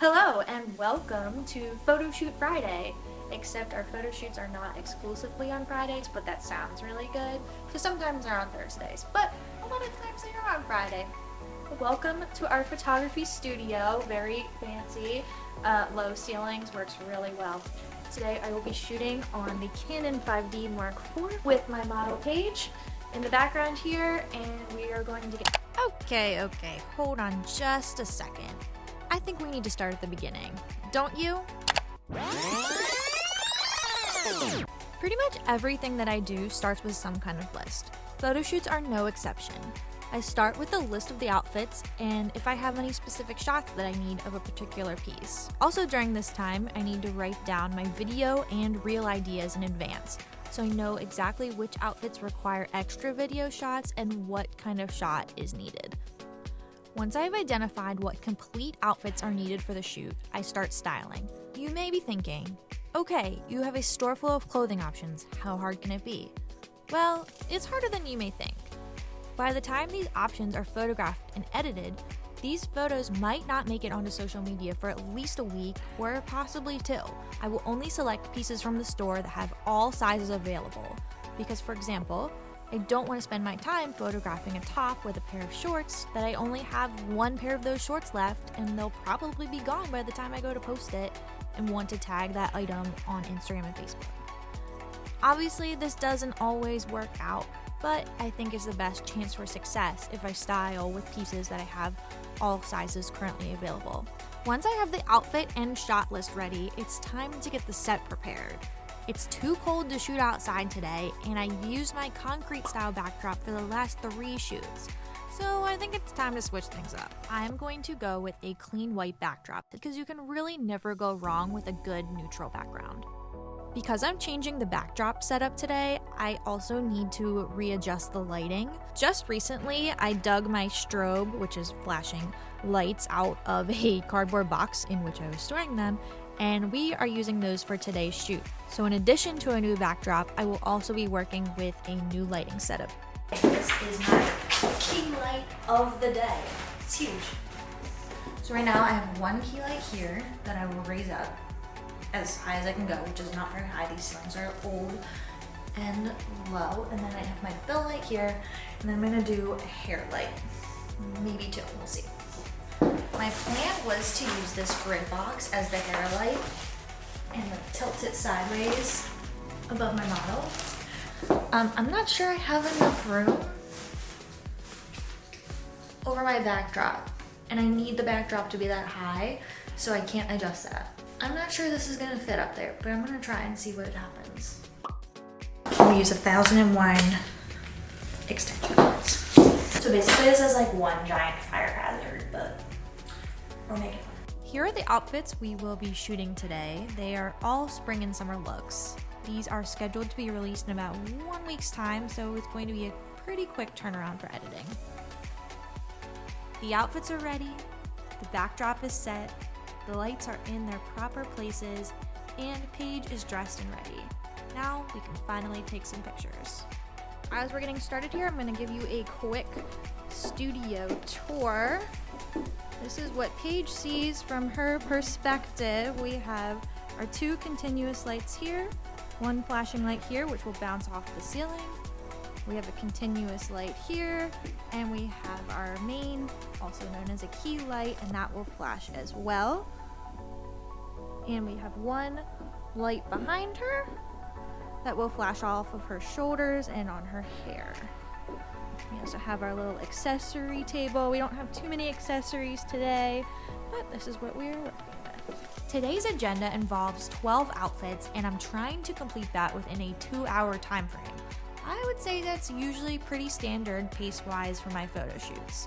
Hello and welcome to Photoshoot Friday. Except our photo shoots are not exclusively on Fridays, but that sounds really good. So sometimes they're on Thursdays, but a lot of times they are on Friday. Welcome to our photography studio. Very fancy, low ceilings, works really well. Today I will be shooting on the Canon 5D Mark IV with my model Paige in the background here, and we are going to get... Okay, hold on just a second. I think we need to start at the beginning, don't you? Pretty much everything that I do starts with some kind of list. Photo shoots are no exception. I start with a list of the outfits and if I have any specific shots that I need of a particular piece. Also during this time, I need to write down my video and reel ideas in advance, so I know exactly which outfits require extra video shots and what kind of shot is needed. Once I have identified what complete outfits are needed for the shoot, I start styling. You may be thinking, okay, you have a store full of clothing options, how hard can it be? Well, it's harder than you may think. By the time these options are photographed and edited, these photos might not make it onto social media for at least a week or possibly two. I will only select pieces from the store that have all sizes available because, for example, I don't want to spend my time photographing a top with a pair of shorts that I only have one pair of those shorts left and they'll probably be gone by the time I go to post it and want to tag that item on Instagram and Facebook. Obviously, this doesn't always work out, but I think it's the best chance for success if I style with pieces that I have all sizes currently available. Once I have the outfit and shot list ready, it's time to get the set prepared. It's too cold to shoot outside today, and I used my concrete style backdrop for the last 3 shoots. So I think it's time to switch things up. I'm going to go with a clean white backdrop because you can really never go wrong with a good neutral background. Because I'm changing the backdrop setup today, I also need to readjust the lighting. Just recently, I dug my strobe, which is flashing lights, out of a cardboard box in which I was storing them, and we are using those for today's shoot. So in addition to a new backdrop, I will also be working with a new lighting setup. This is my key light of the day. It's huge. So right now I have one key light here that I will raise up as high as I can go, which is not very high. These ceilings are old and low. And then I have my fill light here, and then I'm gonna do a hair light, maybe 2, we'll see. My plan was to use this grid box as the hair light and tilt it sideways above my model. I'm not sure I have enough room over my backdrop, and I need the backdrop to be that high, so I can't adjust that. I'm not sure this is gonna fit up there, but I'm gonna try and see what happens. We use 1001 extension cords. So basically this is like one giant fire hazard, but we'll make it fun. Here are the outfits we will be shooting today. They are all spring and summer looks. These are scheduled to be released in about 1 week's time, so it's going to be a pretty quick turnaround for editing. The outfits are ready, the backdrop is set, the lights are in their proper places, and Paige is dressed and ready. Now we can finally take some pictures. As we're getting started here, I'm going to give you a quick studio tour. This is what Paige sees from her perspective. We have our 2 continuous lights here, 1 flashing light here, which will bounce off the ceiling. We have a continuous light here, and we have our main, also known as a key light, and that will flash as well. And we have 1 light behind her that will flash off of her shoulders and on her hair. We also have our little accessory table. We don't have too many accessories today, but this is what we're working with. Today's agenda involves 12 outfits, and I'm trying to complete that within a 2-hour time frame. I would say that's usually pretty standard pace-wise for my photo shoots.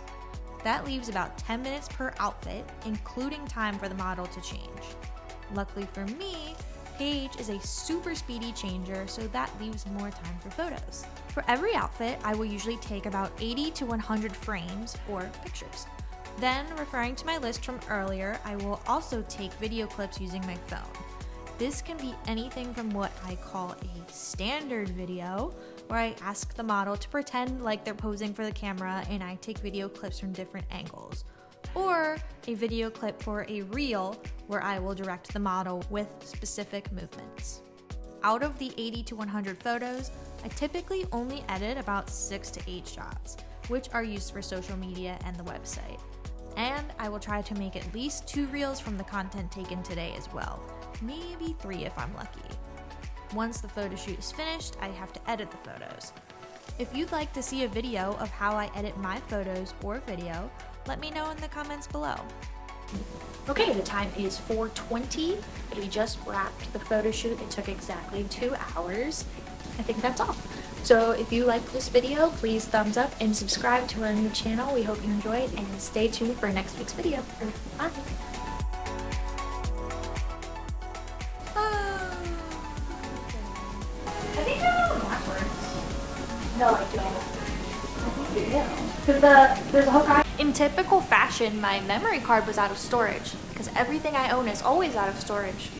That leaves about 10 minutes per outfit, including time for the model to change. Luckily for me, Paige is a super speedy changer, so that leaves more time for photos. For every outfit, I will usually take about 80 to 100 frames or pictures. Then, referring to my list from earlier, I will also take video clips using my phone. This can be anything from what I call a standard video, where I ask the model to pretend like they're posing for the camera and I take video clips from different angles. or a video clip for a reel where I will direct the model with specific movements. Out of the 80 to 100 photos, I typically only edit about 6 to 8 shots, which are used for social media and the website. And I will try to make at least 2 reels from the content taken today as well, maybe 3 if I'm lucky. Once the photo shoot is finished, I have to edit the photos. If you'd like to see a video of how I edit my photos or video, let me know in the comments below. Okay, the time is 4:20. We just wrapped the photo shoot. It took exactly 2 hours. I think that's all. So if you liked this video, please thumbs up and subscribe to our new channel. We hope you enjoyed, and stay tuned for next week's video. Bye. I think you're going backwards. No, I don't. I think you do. Because there's a whole guy. In typical fashion, my memory card was out of storage, because everything I own is always out of storage.